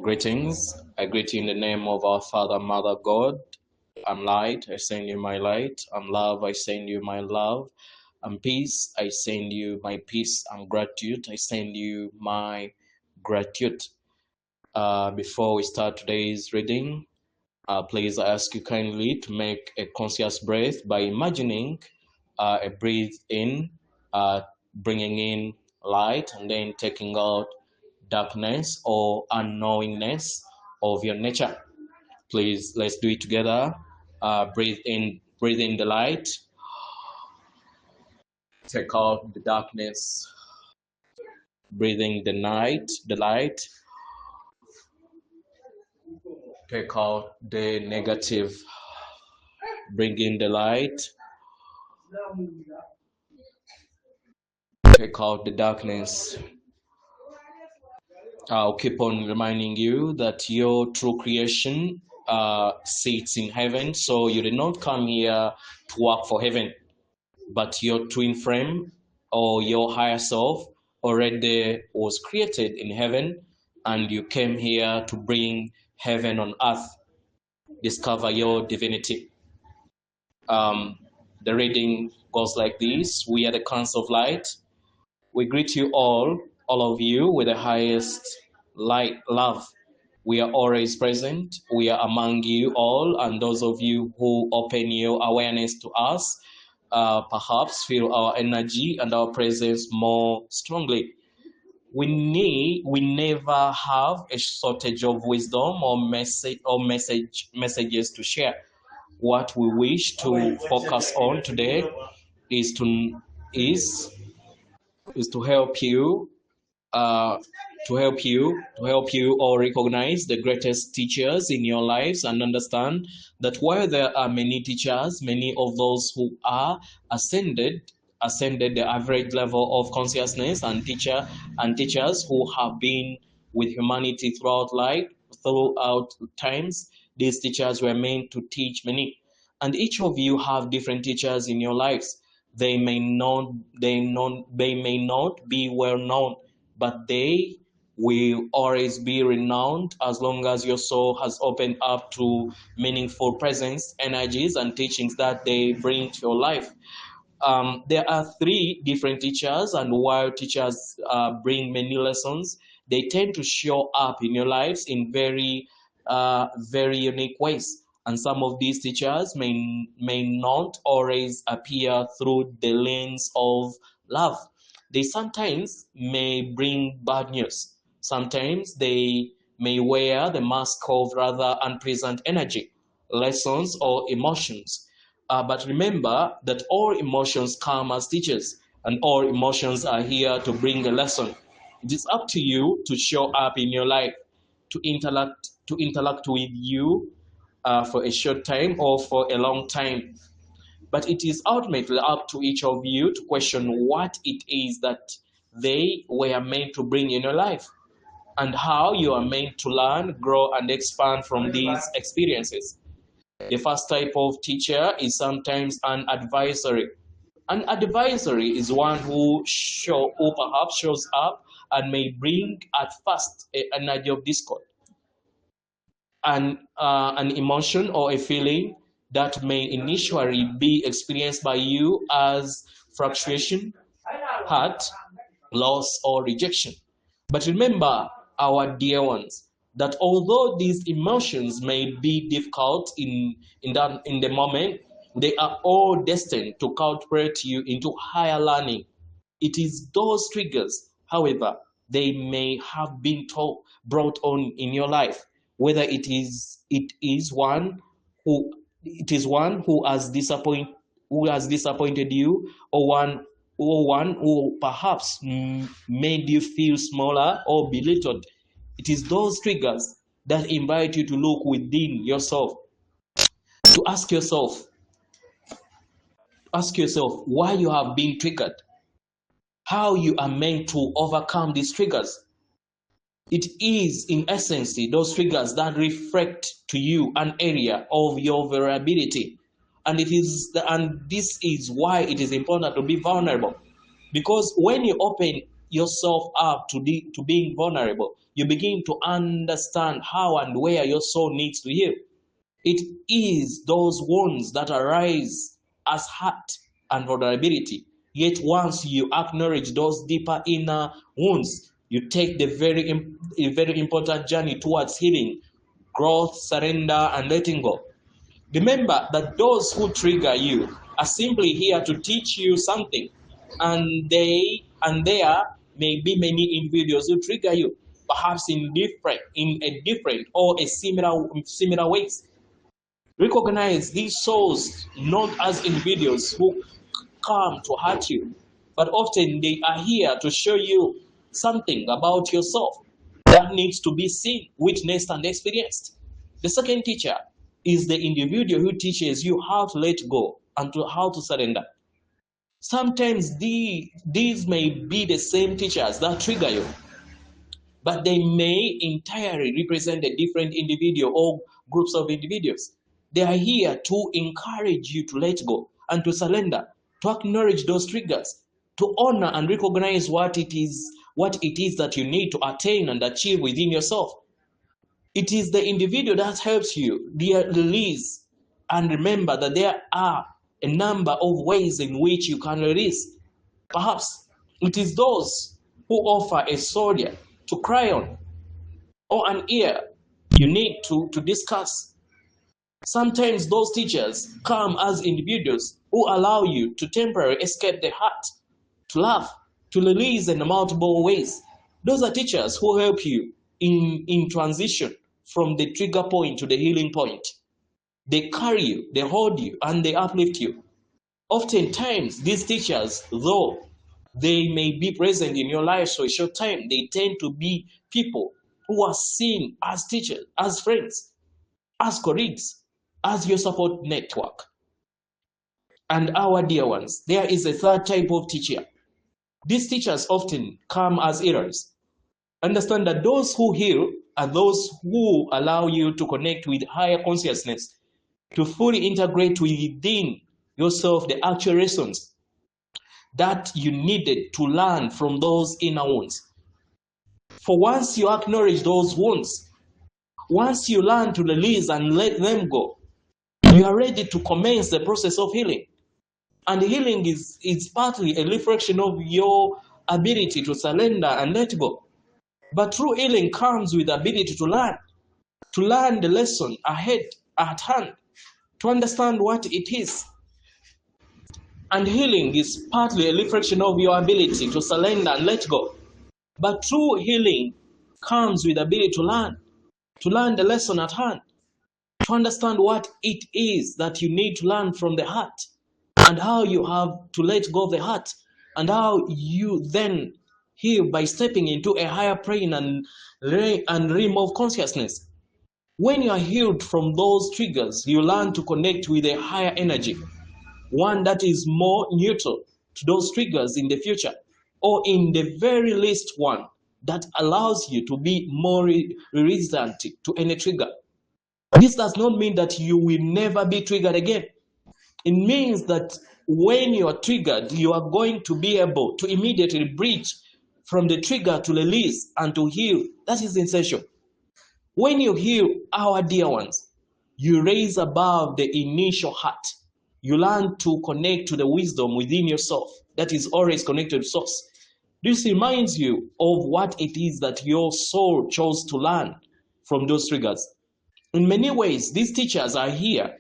Greetings. I greet you in the name of our Father, Mother, God. I'm light, I send you my light. I'm love, I send you my love. I'm peace, I send you my peace. I'm gratitude, I send you my gratitude. Before we start today's reading, please I ask you kindly to make a conscious breath by imagining a breath in, bringing in light, and then taking out darkness or unknowingness of your nature. Please, let's do it together. Breathe in the light. Take out the darkness. Breathing the light. Take out the negative. Bring in the light. Take out the darkness. I'll keep on reminding you that your true creation sits in heaven, so you did not come here to work for heaven, but your twin frame or your higher self already was created in heaven, and you came here to bring heaven on earth, discover your divinity. The reading goes like this. We are the Council of Light. We greet you all of you, with the highest light, love. We are always present. We are among you all, and those of you who open your awareness to us, perhaps feel our energy and our presence more strongly. We never have a shortage of wisdom or messages to share. What we wish to focus on today is to help you all recognize the greatest teachers in your lives and understand that while there are many teachers, many of those who are ascended the average level of consciousness, and teachers who have been with humanity throughout times, these teachers were meant to teach many, and each of you have different teachers in your lives. They may not be well known, but they will always be renowned as long as your soul has opened up to meaningful presence, energies, and teachings that they bring to your life. There are three different teachers, and while teachers bring many lessons, they tend to show up in your lives in very unique ways. And some of these teachers may not always appear through the lens of love. They sometimes may bring bad news. Sometimes they may wear the mask of rather unpleasant energy, lessons, or emotions. But remember that all emotions come as teachers, and all emotions are here to bring a lesson. It is up to you to show up in your life, to interact with you for a short time or for a long time. But it is ultimately up to each of you to question what it is that they were meant to bring in your life, and how you are meant to learn, grow, and expand from these experiences. The first type of teacher is sometimes an advisory. An advisory is one who perhaps shows up and may bring at first an energy of discord, an emotion or a feeling that may initially be experienced by you as frustration, hurt, loss, or rejection. But remember, our dear ones, that although these emotions may be difficult in the moment, they are all destined to cultivate you into higher learning. It is those triggers, however, they may have been brought on in your life, whether it is one who has disappointed you, or one who perhaps made you feel smaller or belittled. It is those triggers that invite you to look within yourself, to ask yourself why you have been triggered, how you are meant to overcome these triggers. It is, in essence, those triggers that reflect to you an area of your vulnerability. And this is why it is important to be vulnerable. Because when you open yourself up to being vulnerable. You begin to understand how and where your soul needs to heal. It is those wounds that arise as hurt and vulnerability. Yet once you acknowledge those deeper inner wounds, you take the very important journey towards healing, growth, surrender, and letting go. Remember that those who trigger you are simply here to teach you something, and there may be many individuals who trigger you, perhaps in a different or a similar ways. Recognize these souls not as individuals who come to hurt you, but often they are here to show you something about yourself that needs to be seen, witnessed, and experienced. The second teacher is the individual who teaches you how to let go and how to surrender. Sometimes these may be the same teachers that trigger you, but they may entirely represent a different individual or groups of individuals. They are here to encourage you to let go and to surrender, to acknowledge those triggers, to honor and recognize what it is that you need to attain and achieve within yourself. It is the individual that helps you release and remember that there are a number of ways in which you can release. Perhaps it is those who offer a shoulder to cry on or an ear you need to discuss. Sometimes those teachers come as individuals who allow you to temporarily escape the hurt, to laugh, to release in multiple ways. Those are teachers who help you in transition from the trigger point to the healing point. They carry you, they hold you, and they uplift you. Oftentimes, these teachers, though they may be present in your life for a short time, they tend to be people who are seen as teachers, as friends, as colleagues, as your support network. And our dear ones, there is a third type of teacher. These teachers often come as healers. Understand that those who heal are those who allow you to connect with higher consciousness, to fully integrate within yourself the actual lessons that you needed to learn from those inner wounds. For once you acknowledge those wounds, once you learn to release and let them go, you are ready to commence the process of healing. And healing is partly a reflection of your ability to surrender and let go. But true healing comes with the ability to learn the lesson at hand, to understand what it is. And healing is partly a reflection of your ability to surrender and let go. But true healing comes with the ability to learn the lesson at hand, to understand what it is that you need to learn from the heart, and how you have to let go of the heart, and how you then heal by stepping into a higher plane and realm of consciousness. When you are healed from those triggers, you learn to connect with a higher energy, one that is more neutral to those triggers in the future, or in the very least one that allows you to be more resistant to any trigger. This does not mean that you will never be triggered again. It means that when you are triggered, you are going to be able to immediately bridge from the trigger to release and to heal. That is essential. When you heal, our dear ones, you raise above the initial hurt. You learn to connect to the wisdom within yourself that is always connected to source. This reminds you of what it is that your soul chose to learn from those triggers. In many ways, these teachers are here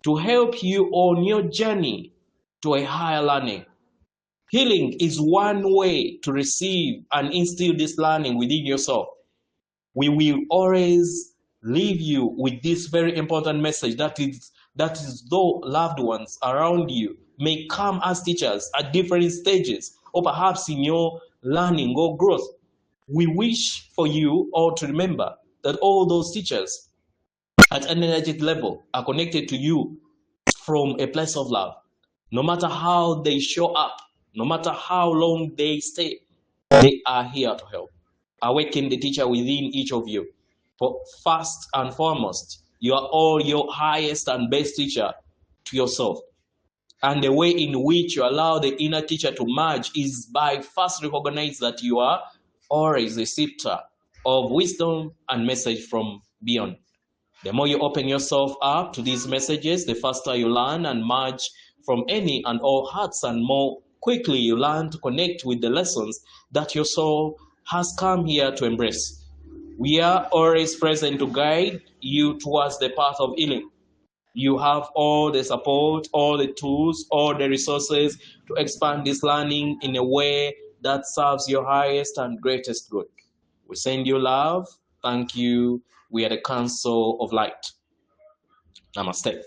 to help you on your journey to a higher learning. Healing is one way to receive and instill this learning within yourself. We will always leave you with this very important message that is though loved ones around you may come as teachers at different stages or perhaps in your learning or growth. We wish for you all to remember that all those teachers at an energetic level are connected to you from a place of love. No matter how they show up, no matter how long they stay, they are here to help. Awaken the teacher within each of you. For first and foremost, you are all your highest and best teacher to yourself. And the way in which you allow the inner teacher to merge is by first recognize that you are always a receptor of wisdom and message from beyond. The more you open yourself up to these messages, the faster you learn and merge from any and all hearts, and more quickly you learn to connect with the lessons that your soul has come here to embrace. We are always present to guide you towards the path of healing. You have all the support, all the tools, all the resources to expand this learning in a way that serves your highest and greatest good. We send you love. Thank you. We are the Council of Light. Namaste.